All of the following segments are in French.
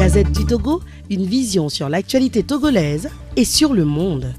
Gazette du Togo, une vision sur l'actualité togolaise et sur le monde.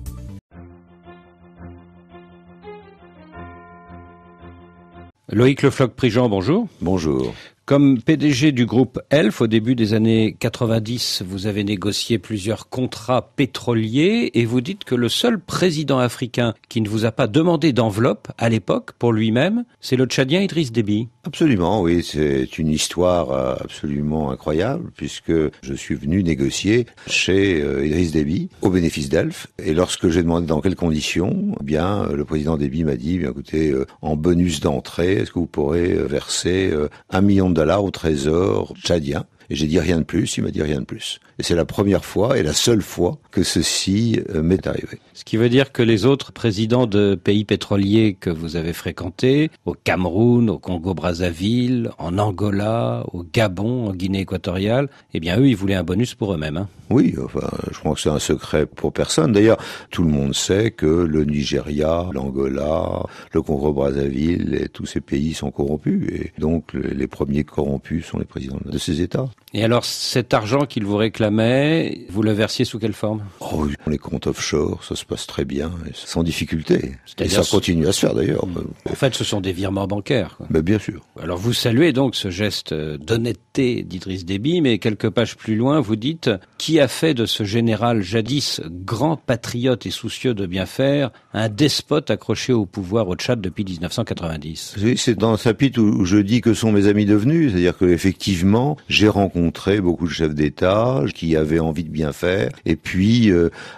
Loïc Le Floch-Prigent, bonjour. Bonjour. Comme PDG du groupe Elf, au début des années 90, vous avez négocié plusieurs contrats pétroliers et vous dites que le seul président africain qui ne vous a pas demandé d'enveloppe à l'époque pour lui-même, c'est le Tchadien Idriss Déby. Absolument, oui, c'est une histoire absolument incroyable puisque je suis venu négocier chez Idriss Déby au bénéfice d'Elf et lorsque j'ai demandé dans quelles conditions, eh bien le président Déby m'a dit, bien écoutez, en bonus d'entrée, est-ce que vous pourrez verser $1 million au trésor tchadien? Et j'ai dit rien de plus, il m'a dit rien de plus. Et c'est la première fois et la seule fois que ceci m'est arrivé. Ce qui veut dire que les autres présidents de pays pétroliers que vous avez fréquentés, au Cameroun, au Congo-Brazzaville, en Angola, au Gabon, en Guinée équatoriale, eh bien eux, ils voulaient un bonus pour eux-mêmes. Hein. Oui, enfin, je crois que c'est un secret pour personne. D'ailleurs, tout le monde sait que le Nigeria, l'Angola, le Congo-Brazzaville et tous ces pays sont corrompus. Et donc, les premiers corrompus sont les présidents de ces États. Et alors, cet argent qu'ils vous réclamaient, vous le versiez sous quelle forme? Oh, les comptes offshore, ça se passe très bien, et sans difficulté. Et ça continue à se faire d'ailleurs. En fait, ce sont des virements bancaires. Quoi. Mais bien sûr. Alors, vous saluez donc ce geste d'honnêteté d'Idriss Déby, mais quelques pages plus loin, vous dites « Qui a fait de ce général jadis grand patriote et soucieux de bien faire un despote accroché au pouvoir au Tchad depuis 1990 ?» Oui, c'est dans le chapitre où je dis que sont mes amis devenus, c'est-à-dire que effectivement, j'ai rencontré beaucoup de chefs d'État qui avaient envie de bien faire, et puis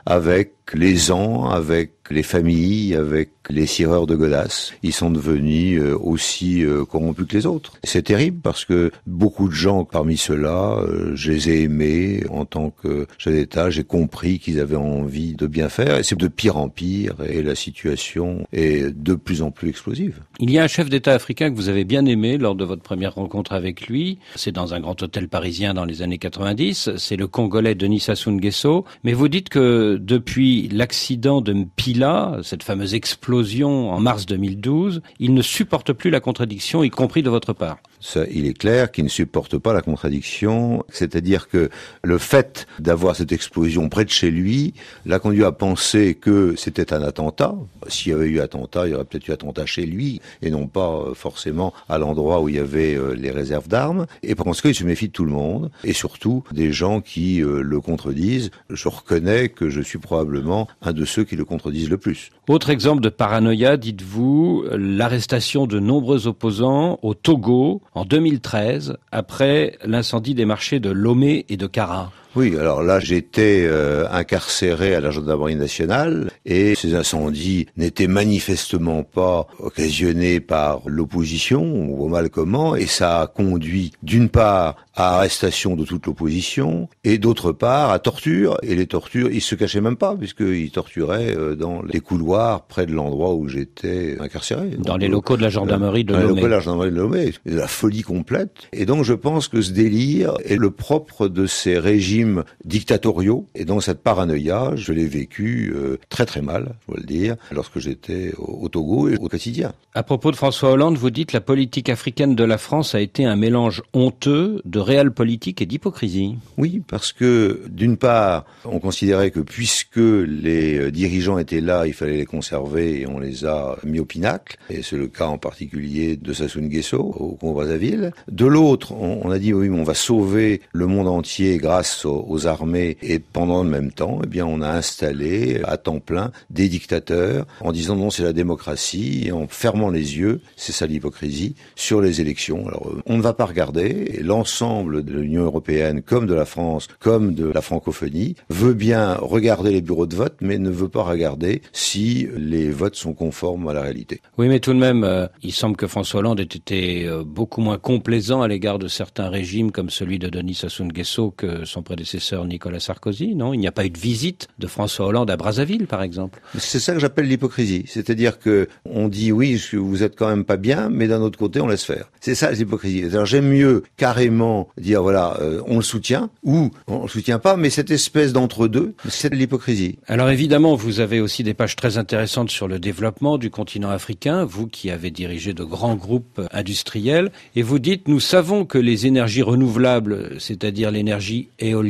avec les ans, avec les familles, avec les sireurs de godasses, ils sont devenus aussi corrompus que les autres. C'est terrible parce que beaucoup de gens parmi ceux-là, je les ai aimés en tant que chef d'État, j'ai compris qu'ils avaient envie de bien faire et c'est de pire en pire et la situation est de plus en plus explosive. Il y a un chef d'État africain que vous avez bien aimé lors de votre première rencontre avec lui, c'est dans un grand hôtel parisien dans les années 90, c'est le Congolais Denis Sassou Nguesso, mais vous dites que depuis l'accident de Mpila, cette fameuse explosion en mars 2012, il ne supporte plus la contradiction, y compris de votre part. Ça, il est clair qu'il ne supporte pas la contradiction, c'est-à-dire que le fait d'avoir cette explosion près de chez lui l'a conduit à penser que c'était un attentat. S'il y avait eu attentat, il y aurait peut-être eu attentat chez lui et non pas forcément à l'endroit où il y avait les réserves d'armes. Et parce qu'il se méfie de tout le monde et surtout des gens qui le contredisent. Je reconnais que je suis probablement un de ceux qui le contredisent le plus. Autre exemple de paranoïa, dites-vous, l'arrestation de nombreux opposants au Togo en 2013, après l'incendie des marchés de Lomé et de Kara. Oui, alors là, j'étais incarcéré à la gendarmerie nationale et ces incendies n'étaient manifestement pas occasionnés par l'opposition ou au mal comment et ça a conduit d'une part à arrestation de toute l'opposition et d'autre part à torture. Et les tortures, ils se cachaient même pas puisqu'ils torturaient dans les couloirs près de l'endroit où j'étais incarcéré. Dans les locaux de la gendarmerie de Lomé. Dans les locaux de la gendarmerie de Lomé. La folie complète. Et donc je pense que ce délire est le propre de ces régimes dictatoriaux et donc cette paranoïa, je l'ai vécu très très mal, je dois le dire, lorsque j'étais au Togo et au quotidien. À propos de François Hollande, vous dites la politique africaine de la France a été un mélange honteux de réelle politique et d'hypocrisie. Oui, parce que d'une part, on considérait que puisque les dirigeants étaient là, il fallait les conserver et on les a mis au pinacle. Et c'est le cas en particulier de Sassou Nguesso au Congo-Brazzaville. De l'autre, on a dit oui, mais on va sauver le monde entier grâce aux armées et pendant le même temps, eh bien, on a installé à temps plein des dictateurs en disant non, c'est la démocratie et en fermant les yeux, c'est ça l'hypocrisie, sur les élections. Alors, on ne va pas regarder et l'ensemble de l'Union européenne, comme de la France, comme de la francophonie, veut bien regarder les bureaux de vote, mais ne veut pas regarder si les votes sont conformes à la réalité. Oui, mais tout de même, il semble que François Hollande ait été beaucoup moins complaisant à l'égard de certains régimes comme celui de Denis Sassou Nguesso que son prédécesseur. prédécesseur Nicolas Sarkozy, non? Il n'y a pas eu de visite de François Hollande à Brazzaville, par exemple. C'est ça que j'appelle l'hypocrisie. C'est-à-dire que on dit oui, vous êtes quand même pas bien, mais d'un autre côté, on laisse faire. C'est ça l'hypocrisie. Alors j'aime mieux carrément dire voilà, on le soutient, ou on le soutient pas, mais cette espèce d'entre-deux, c'est de l'hypocrisie. Alors évidemment, vous avez aussi des pages très intéressantes sur le développement du continent africain, vous qui avez dirigé de grands groupes industriels, et vous dites, nous savons que les énergies renouvelables, c'est-à-dire l'énergie éolienne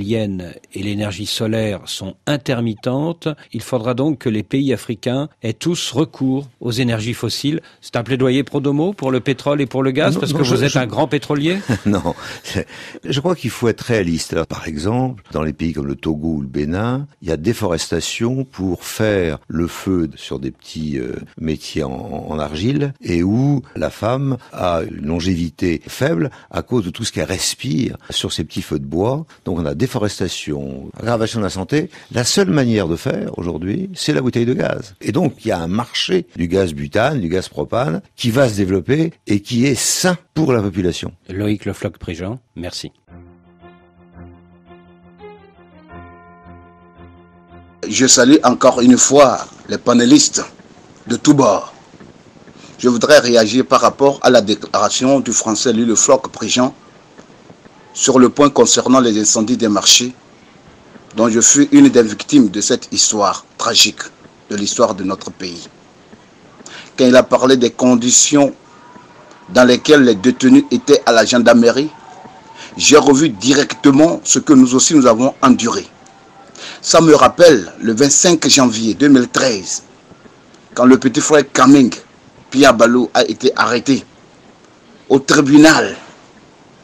et l'énergie solaire, sont intermittentes. Il faudra donc que les pays africains aient tous recours aux énergies fossiles. C'est un plaidoyer pro domo pour le pétrole et pour le gaz, parce que vous êtes un grand pétrolier? Non, je crois qu'il faut être réaliste. Alors, par exemple, dans les pays comme le Togo ou le Bénin, il y a déforestation pour faire le feu sur des petits métiers en argile, et où la femme a une longévité faible à cause de tout ce qu'elle respire sur ces petits feux de bois. Donc on a déforestation, aggravation de la santé. La seule manière de faire aujourd'hui, c'est la bouteille de gaz. Et donc il y a un marché du gaz butane, du gaz propane, qui va se développer et qui est sain pour la population. Loïc Le Floch-Prigent, merci. Je salue encore une fois les panélistes de tous bords. Je voudrais réagir par rapport à la déclaration du Français Louis Le Floch-Prigent sur le point concernant les incendies des marchés, dont je fus une des victimes de cette histoire tragique de l'histoire de notre pays. Quand il a parlé des conditions dans lesquelles les détenus étaient à la gendarmerie, j'ai revu directement ce que nous aussi nous avons enduré. Ça me rappelle le 25 janvier 2013, quand le petit frère Kaming Pierre Balou a été arrêté au tribunal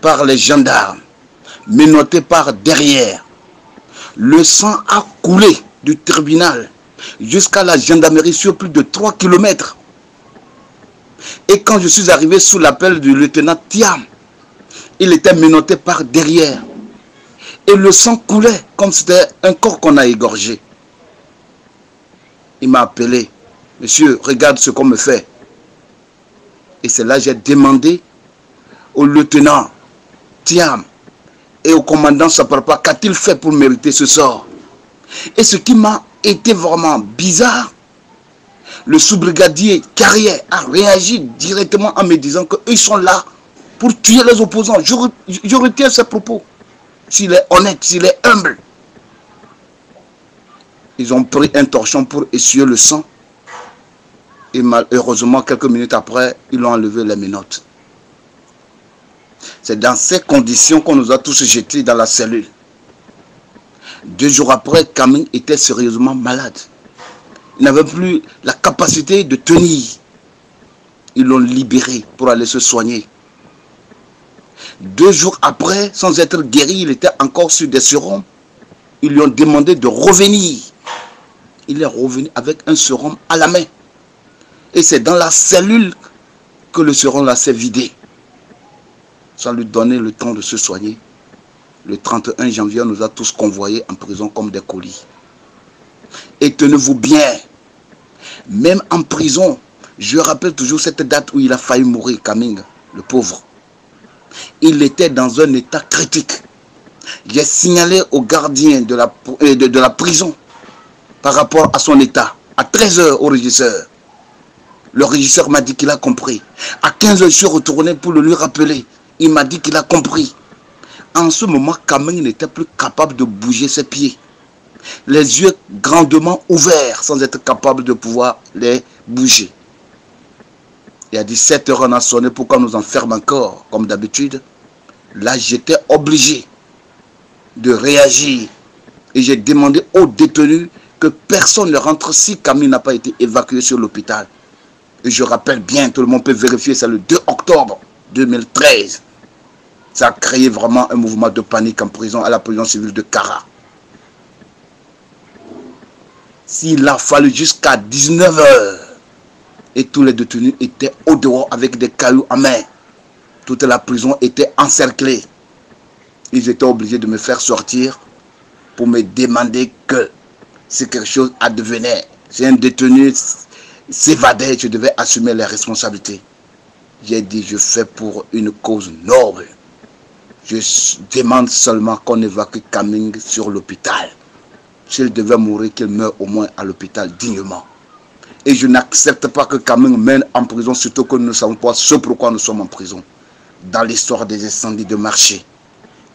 par les gendarmes, menotté par derrière. Le sang a coulé du tribunal jusqu'à la gendarmerie sur plus de 3 km. Et quand je suis arrivé sous l'appel du lieutenant Thiam, il était menotté par derrière. Et le sang coulait comme si c'était un corps qu'on a égorgé. Il m'a appelé. Monsieur, regarde ce qu'on me fait. Et c'est là que j'ai demandé au lieutenant Thiam et au commandant Saparpa, qu'a-t-il fait pour mériter ce sort? Et ce qui m'a été vraiment bizarre, le sous-brigadier Carrière a réagi directement en me disant qu'ils sont là pour tuer les opposants. Je retiens ses propos. S'il est honnête, s'il est humble. Ils ont pris un torchon pour essuyer le sang. Et malheureusement, quelques minutes après, ils ont enlevé les menottes. C'est dans ces conditions qu'on nous a tous jetés dans la cellule. 2 jours après, Kaming était sérieusement malade. Il n'avait plus la capacité de tenir. Ils l'ont libéré pour aller se soigner. 2 jours après, sans être guéri, il était encore sur des sérums. Ils lui ont demandé de revenir. Il est revenu avec un sérum à la main. Et c'est dans la cellule que le sérum là s'est vidé. Sans lui donner le temps de se soigner. Le 31 janvier, on nous a tous convoyés en prison comme des colis. Et tenez-vous bien, même en prison, je rappelle toujours cette date où il a failli mourir, Kaming, le pauvre. Il était dans un état critique. J'ai signalé au gardien de la prison par rapport à son état, à 13 h au régisseur. Le régisseur m'a dit qu'il a compris. À 15 h, je suis retourné pour le lui rappeler. Il m'a dit qu'il a compris. En ce moment, Kaming n'était plus capable de bouger ses pieds. Les yeux grandement ouverts sans être capable de pouvoir les bouger. Et à 17 h, on a sonné pour qu'on nous enferme encore, comme d'habitude. Là, j'étais obligé de réagir. Et j'ai demandé aux détenus que personne ne rentre si Kaming n'a pas été évacué sur l'hôpital. Et je rappelle bien, tout le monde peut vérifier, c'est le 2 octobre 2013. Ça a créé vraiment un mouvement de panique en prison, à la prison civile de Kara. S'il a fallu jusqu'à 19 h, et tous les détenus étaient au dehors avec des cailloux en main. Toute la prison était encerclée. Ils étaient obligés de me faire sortir pour me demander que si quelque chose advenait, si un détenu s'évadait, je devais assumer les responsabilités. J'ai dit, je fais pour une cause noble. Je demande seulement qu'on évacue Kaming sur l'hôpital. S'il devait mourir, qu'il meure au moins à l'hôpital dignement. Et je n'accepte pas que Kaming mène en prison, surtout que nous ne savons pas ce pourquoi nous sommes en prison. Dans l'histoire des incendies de marché,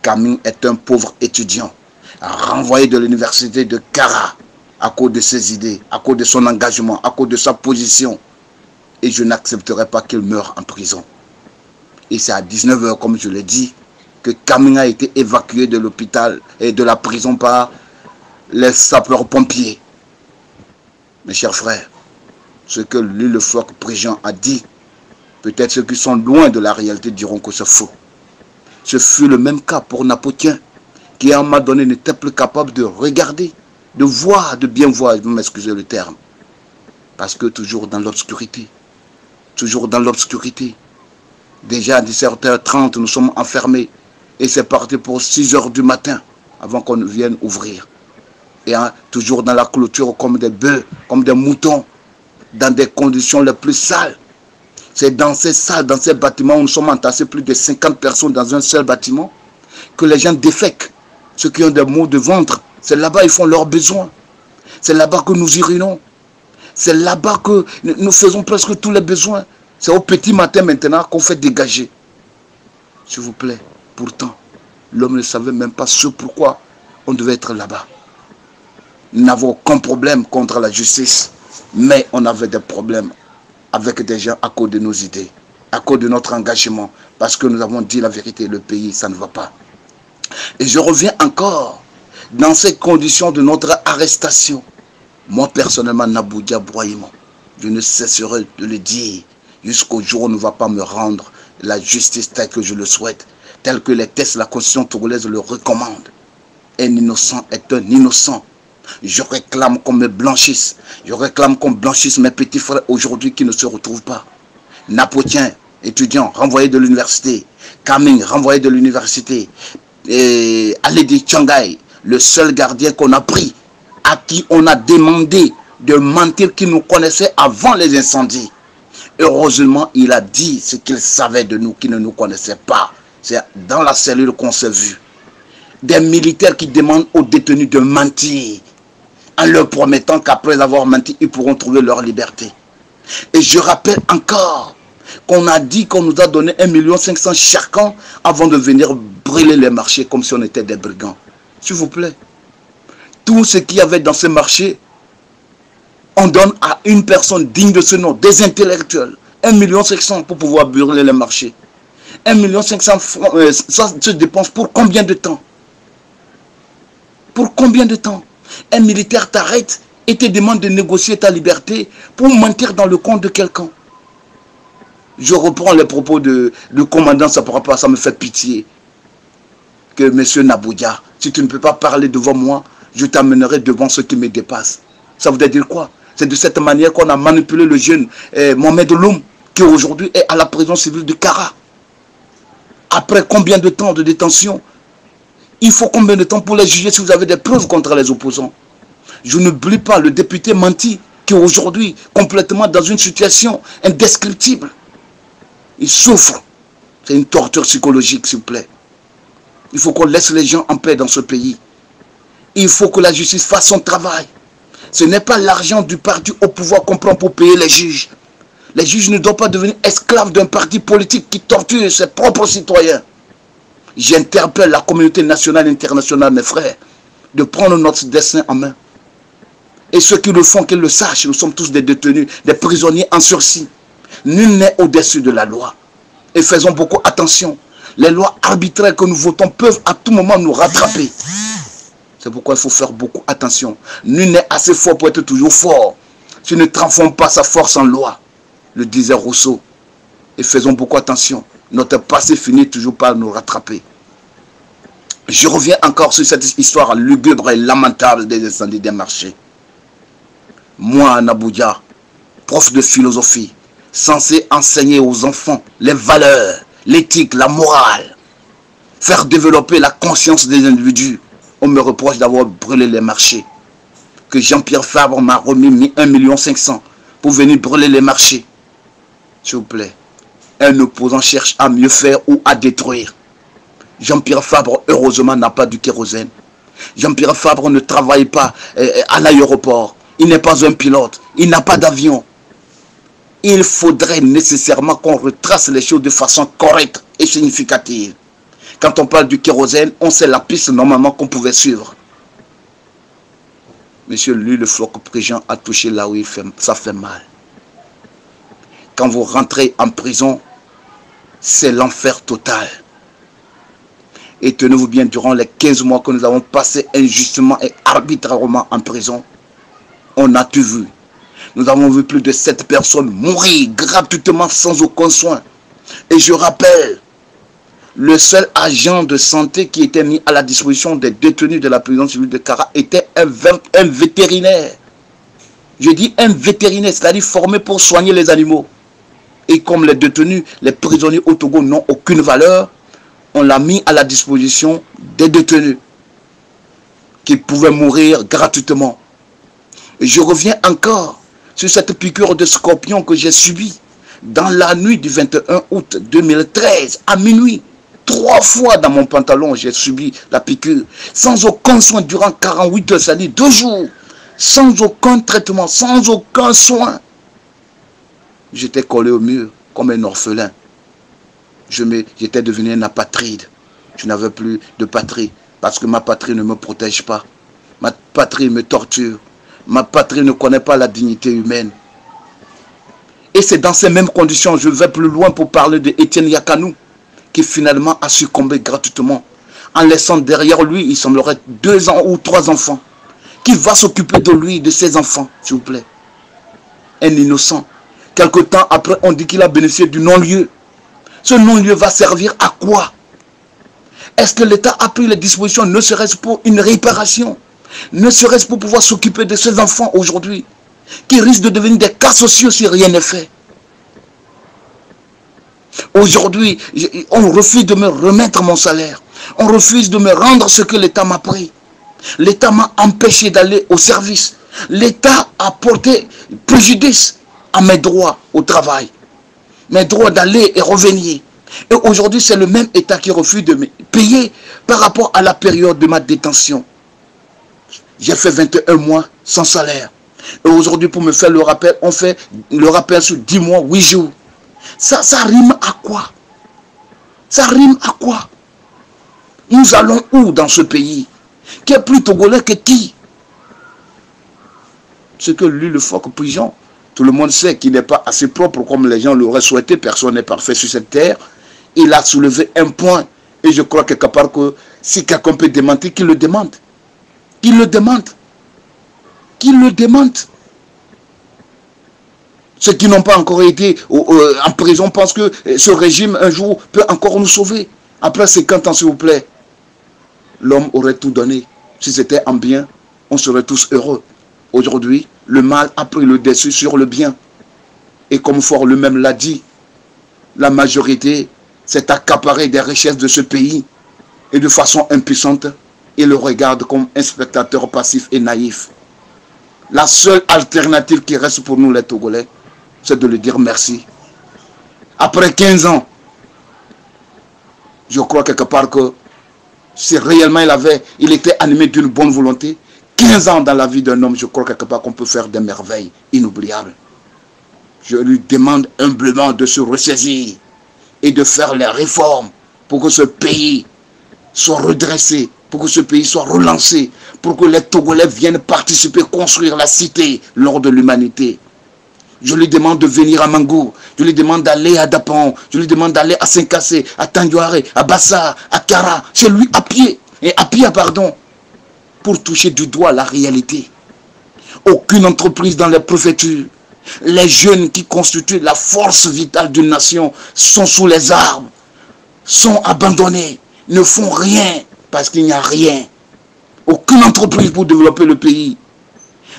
Kaming est un pauvre étudiant, renvoyé de l'université de Kara à cause de ses idées, à cause de son engagement, à cause de sa position. Et je n'accepterai pas qu'il meure en prison. Et c'est à 19 h, comme je l'ai dit, que Kaming a été évacué de l'hôpital et de la prison par les sapeurs-pompiers. Mes chers frères, ce que Louis-le-Phoque Préjean a dit, peut-être ceux qui sont loin de la réalité diront que c'est faux. Ce fut le même cas pour Napoléon, qui à un moment donné n'était plus capable de regarder, de voir, de bien voir, je vais m'excuser le terme. Parce que toujours dans l'obscurité, toujours dans l'obscurité. Déjà à 17 h 30, nous sommes enfermés. Et c'est parti pour 6 h du matin, avant qu'on vienne ouvrir. Et toujours dans la clôture comme des bœufs, comme des moutons, dans des conditions les plus sales. C'est dans ces salles, dans ces bâtiments où nous sommes entassés plus de 50 personnes dans un seul bâtiment, que les gens défèquent. Ceux qui ont des maux de ventre, c'est là-bas qu'ils font leurs besoins. C'est là-bas que nous urinons. C'est là-bas que nous faisons presque tous les besoins. C'est au petit matin maintenant qu'on fait dégager. S'il vous plaît, pourtant, l'homme ne savait même pas ce pourquoi on devait être là-bas. Nous n'avons aucun problème contre la justice, mais on avait des problèmes avec des gens à cause de nos idées, à cause de notre engagement, parce que nous avons dit la vérité, le pays, ça ne va pas. Et je reviens encore dans ces conditions de notre arrestation. Moi, personnellement, Naboudia Brahima, je ne cesserai de le dire jusqu'au jour où on ne va pas me rendre la justice telle que je le souhaite, telle que les textes de la Constitution togolaise le recommandent. Un innocent est un innocent. Je réclame qu'on me blanchisse. Je réclame qu'on blanchisse mes petits frères aujourd'hui qui ne se retrouvent pas. Napoléon, étudiant, renvoyé de l'université. Kaming, renvoyé de l'université. Et Aledi Changai, le seul gardien qu'on a pris, à qui on a demandé de mentir, qui nous connaissait avant les incendies. Heureusement, il a dit ce qu'il savait de nous, qui ne nous connaissait pas. C'est dans la cellule qu'on s'est vu. Des militaires qui demandent aux détenus de mentir, en leur promettant qu'après avoir menti, ils pourront trouver leur liberté. Et je rappelle encore qu'on a dit qu'on nous a donné 1,5 million chacun avant de venir brûler les marchés comme si on était des brigands. S'il vous plaît. Tout ce qu'il y avait dans ces marchés, on donne à une personne digne de ce nom, des intellectuels, 1,5 million pour pouvoir brûler les marchés. 1,5 million francs, ça se dépense pour combien de temps? Pour combien de temps? Un militaire t'arrête et te demande de négocier ta liberté pour mentir dans le compte de quelqu'un. Je reprends les propos du commandant, ça me fait pitié. Que monsieur Naboudia, si tu ne peux pas parler devant moi, je t'amènerai devant ceux qui me dépassent. Ça voudrait dire quoi? C'est de cette manière qu'on a manipulé le jeune Mohamed Loum, qui aujourd'hui est à la prison civile de Kara. Après combien de temps de détention? Il faut combien de temps pour les juger si vous avez des preuves contre les opposants? Je n'oublie pas le député Manti, qui est aujourd'hui complètement dans une situation indescriptible. Il souffre. C'est une torture psychologique, s'il vous plaît. Il faut qu'on laisse les gens en paix dans ce pays. Il faut que la justice fasse son travail. Ce n'est pas l'argent du parti au pouvoir qu'on prend pour payer les juges. Les juges ne doivent pas devenir esclaves d'un parti politique qui torture ses propres citoyens. J'interpelle la communauté nationale et internationale, mes frères, de prendre notre destin en main. Et ceux qui le font, qu'ils le sachent, nous sommes tous des détenus, des prisonniers en sursis. Nul n'est au-dessus de la loi. Et faisons beaucoup attention. Les lois arbitraires que nous votons peuvent à tout moment nous rattraper. C'est pourquoi il faut faire beaucoup attention. Nul n'est assez fort pour être toujours fort. Tu ne transformes pas sa force en loi, le disait Rousseau. Et faisons beaucoup attention. Notre passé finit toujours par nous rattraper. Je reviens encore sur cette histoire lugubre et lamentable des incendies des marchés. Moi, Naboudia, prof de philosophie, censé enseigner aux enfants les valeurs, l'éthique, la morale, faire développer la conscience des individus, on me reproche d'avoir brûlé les marchés. Que Jean-Pierre Fabre m'a remis 1,5 million pour venir brûler les marchés. S'il vous plaît. Un opposant cherche à mieux faire ou à détruire. Jean-Pierre Fabre, heureusement, n'a pas du kérosène. Jean-Pierre Fabre ne travaille pas à l'aéroport. Il n'est pas un pilote. Il n'a pas d'avion. Il faudrait nécessairement qu'on retrace les choses de façon correcte et significative. Quand on parle du kérosène, on sait la piste normalement qu'on pouvait suivre. Monsieur, lui, le Floc-Prigent a touché là où ça fait mal. Quand vous rentrez en prison, c'est l'enfer total. Et tenez-vous bien, durant les 15 mois que nous avons passés injustement et arbitrairement en prison, on a tout vu. Nous avons vu plus de 7 personnes mourir gratuitement sans aucun soin. Et je rappelle, le seul agent de santé qui était mis à la disposition des détenus de la prison civile de Kara était un vétérinaire. Je dis un vétérinaire, c'est-à-dire formé pour soigner les animaux. Et comme les détenus, les prisonniers au Togo n'ont aucune valeur, on l'a mis à la disposition des détenus qui pouvaient mourir gratuitement. Et je reviens encore sur cette piqûre de scorpion que j'ai subie dans la nuit du 21 août 2013 à minuit. 3 fois dans mon pantalon, j'ai subi la piqûre sans aucun soin durant 48 heures, c'est-à-dire 2 jours, sans aucun traitement, sans aucun soin. J'étais collé au mur comme un orphelin. J'étais devenu un apatride. Je n'avais plus de patrie parce que ma patrie ne me protège pas. Ma patrie me torture. Ma patrie ne connaît pas la dignité humaine. Et c'est dans ces mêmes conditions, je vais plus loin pour parler de Étienne Yakanou, qui finalement a succombé gratuitement, en laissant derrière lui, il semblerait 2 ans ou 3 enfants. Qui va s'occuper de lui, de ses enfants, s'il vous plaît? Un innocent. Quelque temps après, on dit qu'il a bénéficié du non-lieu. Ce non-lieu va servir à quoi? Est-ce que l'État a pris les dispositions, ne serait-ce pour une réparation, ne serait-ce pour pouvoir s'occuper de ses enfants aujourd'hui, qui risquent de devenir des cas sociaux si rien n'est fait? Aujourd'hui, on refuse de me remettre mon salaire. On refuse de me rendre ce que l'État m'a pris. L'État m'a empêché d'aller au service. L'État a porté préjudice à mes droits au travail. Mes droits d'aller et revenir. Et aujourd'hui, c'est le même État qui refuse de me payer par rapport à la période de ma détention. J'ai fait 21 mois sans salaire. Et aujourd'hui, pour me faire le rappel, on fait le rappel sur 10 mois, 8 jours. Ça rime à quoi? Ça rime à quoi? Nous allons où dans ce pays? Qui est plus togolais que qui? Ce que lui, le Floc-Prigent, tout le monde sait qu'il n'est pas assez propre comme les gens l'auraient souhaité. Personne n'est parfait sur cette terre. Il a soulevé un point. Et je crois quelque part que si quelqu'un peut démentir, qu'il le demande. Qu'il le demande. Qu'il le demande. Ceux qui n'ont pas encore été en prison pensent que ce régime, un jour, peut encore nous sauver. Après 50 ans, s'il vous plaît, l'homme aurait tout donné. Si c'était en bien, on serait tous heureux. Aujourd'hui, le mal a pris le dessus sur le bien. Et comme Faure lui-même l'a dit, la majorité s'est accaparée des richesses de ce pays. Et de façon impuissante, il le regarde comme un spectateur passif et naïf. La seule alternative qui reste pour nous les Togolais, c'est de lui dire merci. Après 15 ans, je crois quelque part que si réellement il était animé d'une bonne volonté, 15 ans dans la vie d'un homme, je crois quelque part qu'on peut faire des merveilles inoubliables. Je lui demande humblement de se ressaisir et de faire les réformes pour que ce pays soit redressé, pour que ce pays soit relancé, pour que les Togolais viennent participer, construire la cité lors de l'humanité. Je lui demande de venir à Mangou, je lui demande d'aller à Dapon, je lui demande d'aller à Saint-Cassé, à Tandiouaré, à Bassa, à Kara, chez lui à pied, pour toucher du doigt la réalité. Aucune entreprise dans les préfectures, les jeunes qui constituent la force vitale d'une nation sont sous les arbres, sont abandonnés, ne font rien parce qu'il n'y a rien. Aucune entreprise pour développer le pays.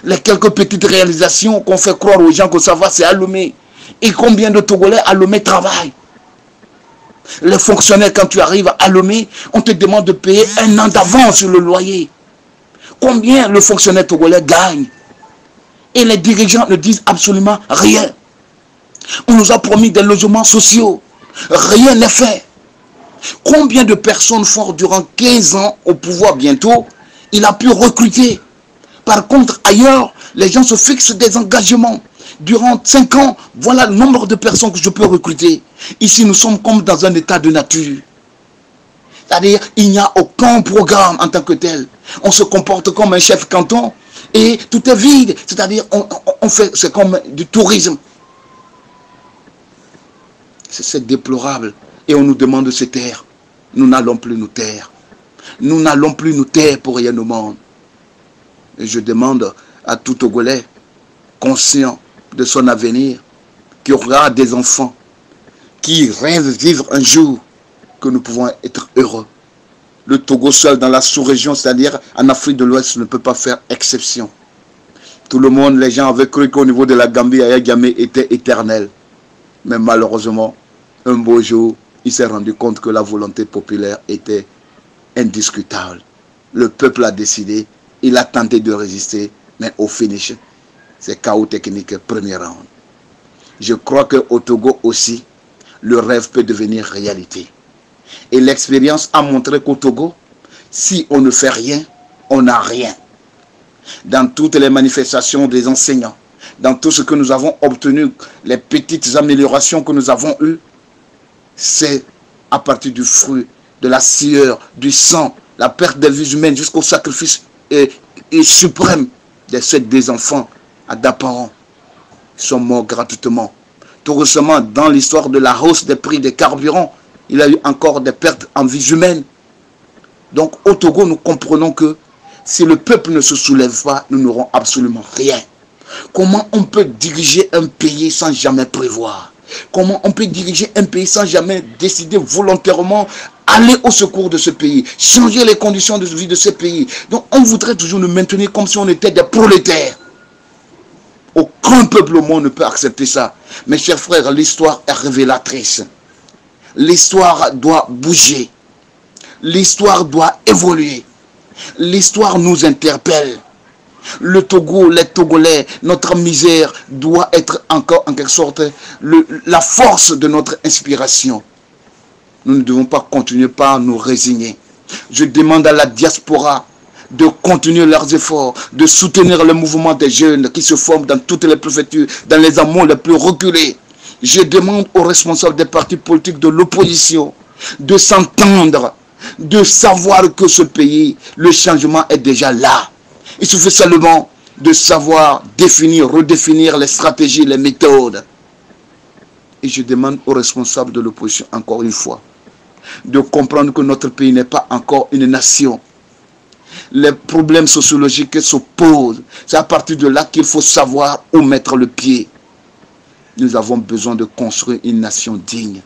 Les quelques petites réalisations qu'on fait croire aux gens que ça va, c'est à Lomé. Et combien de Togolais à Lomé travaillent? Les fonctionnaires, quand tu arrives à Lomé, on te demande de payer 1 an d'avance sur le loyer. Combien le fonctionnaire togolais gagne? Et les dirigeants ne disent absolument rien. On nous a promis des logements sociaux. Rien n'est fait. Combien de personnes fortes durant 15 ans au pouvoir bientôt, il a pu recruter. Par contre, ailleurs, les gens se fixent des engagements. Durant 5 ans, voilà le nombre de personnes que je peux recruter. Ici, nous sommes comme dans un état de nature. C'est-à-dire, il n'y a aucun programme en tant que tel. On se comporte comme un chef canton et tout est vide. C'est-à-dire, c'est comme du tourisme. C'est déplorable. Et on nous demande de se taire. Nous n'allons plus nous taire. Nous n'allons plus nous taire pour rien au monde. Et je demande à tout Togolais, conscient de son avenir, qui aura des enfants, qui rêvent vivre un jour, que nous pouvons être heureux. Le Togo seul dans la sous-région, c'est-à-dire en Afrique de l'Ouest, ne peut pas faire exception. Tout le monde, les gens avaient cru qu'au niveau de la Gambie, Yaya Jammeh était éternel. Mais malheureusement, un beau jour, il s'est rendu compte que la volonté populaire était indiscutable. Le peuple a décidé, il a tenté de résister, mais au finish, c'est chaos technique, premier round. Je crois qu'au Togo aussi, le rêve peut devenir réalité. Et l'expérience a montré qu'au Togo, si on ne fait rien, on n'a rien. Dans toutes les manifestations des enseignants, dans tout ce que nous avons obtenu, les petites améliorations que nous avons eues, c'est à partir du fruit, de la sueur, du sang, la perte des vies humaines jusqu'au sacrifice suprême des enfants à d'apparents qui sont morts gratuitement. Tout récemment, dans l'histoire de la hausse des prix des carburants, il y a eu encore des pertes en vies humaines. Donc au Togo, nous comprenons que si le peuple ne se soulève pas, nous n'aurons absolument rien. Comment on peut diriger un pays sans jamais prévoir? Comment on peut diriger un pays sans jamais décider volontairement aller au secours de ce pays, changer les conditions de vie de ce pays? Donc on voudrait toujours nous maintenir comme si on était des prolétaires. Aucun peuple au monde ne peut accepter ça. Mes chers frères, l'histoire est révélatrice. L'histoire doit bouger. L'histoire doit évoluer. L'histoire nous interpelle. Le Togo, les Togolais, notre misère doit être encore en quelque sorte la force de notre inspiration. Nous ne devons pas continuer par nous résigner. Je demande à la diaspora de continuer leurs efforts, de soutenir le mouvement des jeunes qui se forment dans toutes les préfectures, dans les hameaux les plus reculés. Je demande aux responsables des partis politiques de l'opposition de s'entendre, de savoir que ce pays, le changement est déjà là. Il suffit seulement de savoir définir, redéfinir les stratégies, les méthodes. Et je demande aux responsables de l'opposition, encore une fois, de comprendre que notre pays n'est pas encore une nation. Les problèmes sociologiques se posent. C'est à partir de là qu'il faut savoir où mettre le pied. Nous avons besoin de construire une nation digne,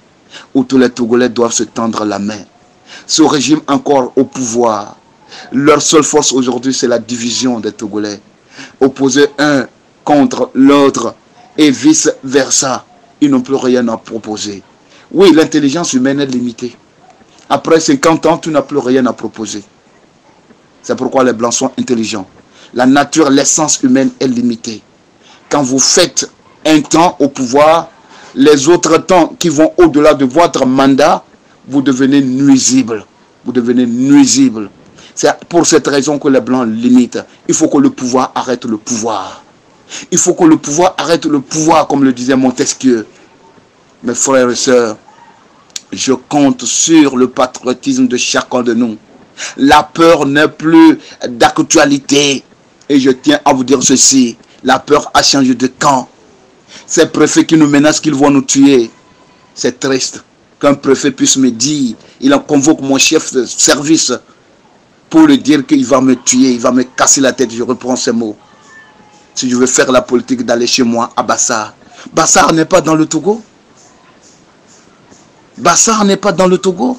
où tous les Togolais doivent se tendre la main. Ce régime encore au pouvoir, leur seule force aujourd'hui, c'est la division des Togolais. Opposer un contre l'autre et vice-versa. Ils n'ont plus rien à proposer. Oui, l'intelligence humaine est limitée. Après 50 ans, tu n'as plus rien à proposer. C'est pourquoi les Blancs sont intelligents. La nature, l'essence humaine est limitée. Quand vous faites un temps au pouvoir, les autres temps qui vont au-delà de votre mandat, vous devenez nuisible. Vous devenez nuisible. C'est pour cette raison que les Blancs limitent. Il faut que le pouvoir arrête le pouvoir. Il faut que le pouvoir arrête le pouvoir, comme le disait Montesquieu. Mes frères et sœurs, je compte sur le patriotisme de chacun de nous. La peur n'est plus d'actualité. Et je tiens à vous dire ceci. La peur a changé de camp. Ces préfets qui nous menacent qu'ils vont nous tuer. C'est triste qu'un préfet puisse me dire, il en convoque mon chef de service pour lui dire qu'il va me tuer, il va me casser la tête. Je reprends ces mots. Si je veux faire la politique d'aller chez moi à Bassar. Bassar n'est pas dans le Togo. Bassar n'est pas dans le Togo.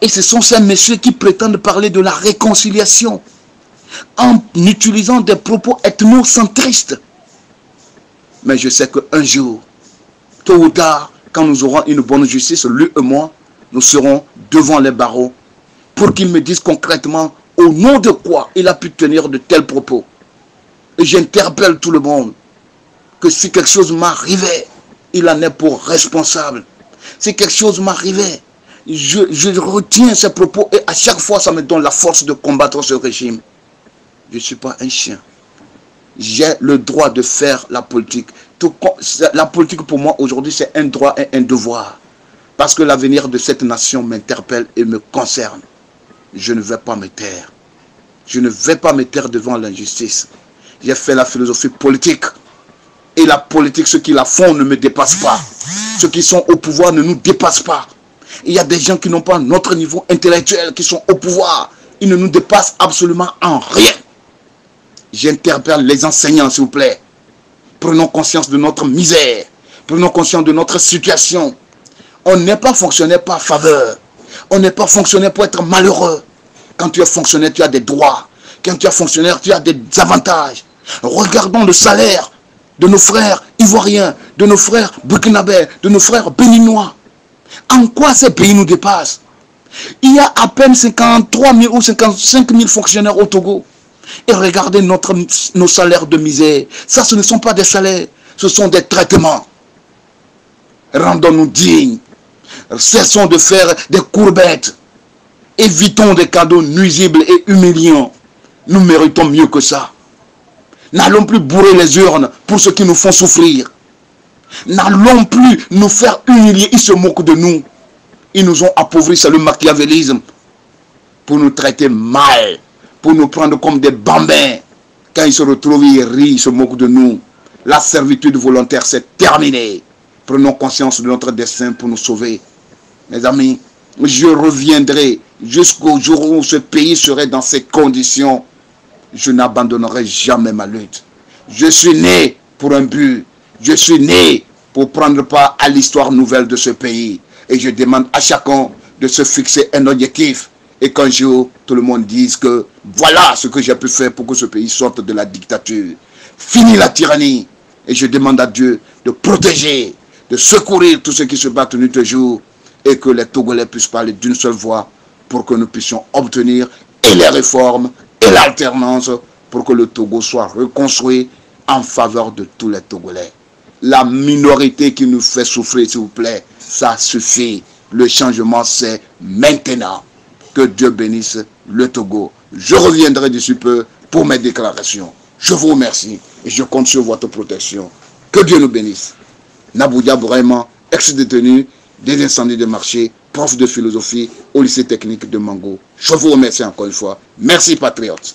Et ce sont ces messieurs qui prétendent parler de la réconciliation en utilisant des propos ethnocentristes. Mais je sais qu'un jour, tôt ou tard, quand nous aurons une bonne justice, lui et moi, nous serons devant les barreaux pour qu'il me dise concrètement au nom de quoi il a pu tenir de tels propos. Et j'interpelle tout le monde que si quelque chose m'arrivait, il en est pour responsable. Si quelque chose m'arrivait, Je retiens ces propos et à chaque fois, ça me donne la force de combattre ce régime. Je ne suis pas un chien. J'ai le droit de faire la politique. La politique pour moi aujourd'hui, c'est un droit et un devoir. Parce que l'avenir de cette nation m'interpelle et me concerne. Je ne vais pas me taire. Je ne vais pas me taire devant l'injustice. J'ai fait la philosophie politique. Et la politique, ceux qui la font ne me dépassent pas. Ceux qui sont au pouvoir ne nous dépassent pas. Il y a des gens qui n'ont pas notre niveau intellectuel, qui sont au pouvoir. Ils ne nous dépassent absolument en rien. J'interpelle les enseignants, s'il vous plaît. Prenons conscience de notre misère. Prenons conscience de notre situation. On n'est pas fonctionnaire par faveur. On n'est pas fonctionnaire pour être malheureux. Quand tu es fonctionnaire, tu as des droits. Quand tu es fonctionnaire, tu as des avantages. Regardons le salaire de nos frères ivoiriens, de nos frères burkinabés, de nos frères béninois. En quoi ces pays nous dépassent? Il y a à peine 53 000 ou 55 000 fonctionnaires au Togo. Et regardez nos salaires de misère. Ça, ce ne sont pas des salaires, ce sont des traitements. Rendons-nous dignes. Cessons de faire des courbettes. Évitons des cadeaux nuisibles et humiliants. Nous méritons mieux que ça. N'allons plus bourrer les urnes pour ceux qui nous font souffrir. N'allons plus nous faire humilier. Ils se moquent de nous. Ils nous ont appauvris, c'est le machiavélisme. Pour nous traiter mal. Pour nous prendre comme des bambins. Quand ils se retrouvent, ils rient, ils se moquent de nous. La servitude volontaire, c'est terminé. Prenons conscience de notre destin pour nous sauver. Mes amis, je reviendrai jusqu'au jour où ce pays serait dans ces conditions. Je n'abandonnerai jamais ma lutte. Je suis né pour un but. Je suis né pour prendre part à l'histoire nouvelle de ce pays. Et je demande à chacun de se fixer un objectif. Et qu'un jour, tout le monde dise que voilà ce que j'ai pu faire pour que ce pays sorte de la dictature. Fini la tyrannie. Et je demande à Dieu de protéger, de secourir tous ceux qui se battent nuit et jour. Et que les Togolais puissent parler d'une seule voix pour que nous puissions obtenir et les réformes et l'alternance pour que le Togo soit reconstruit en faveur de tous les Togolais. La minorité qui nous fait souffrir, s'il vous plaît, ça suffit. Le changement, c'est maintenant. Que Dieu bénisse le Togo. Je reviendrai d'ici peu pour mes déclarations. Je vous remercie et je compte sur votre protection. Que Dieu nous bénisse. Naboudia Bourema, ex-détenu des incendies de marché, prof de philosophie au lycée technique de Mango. Je vous remercie encore une fois. Merci patriotes.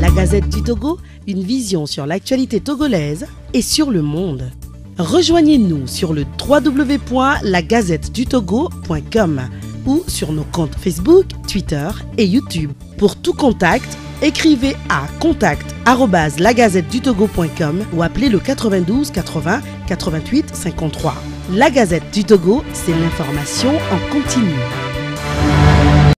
La Gazette du Togo, une vision sur l'actualité togolaise et sur le monde. Rejoignez-nous sur le www.lagazettedutogo.com ou sur nos comptes Facebook, Twitter et YouTube. Pour tout contact, écrivez à contact@lagazettedutogo.com ou appelez le 92 80 88 53. La Gazette du Togo, c'est l'information en continu.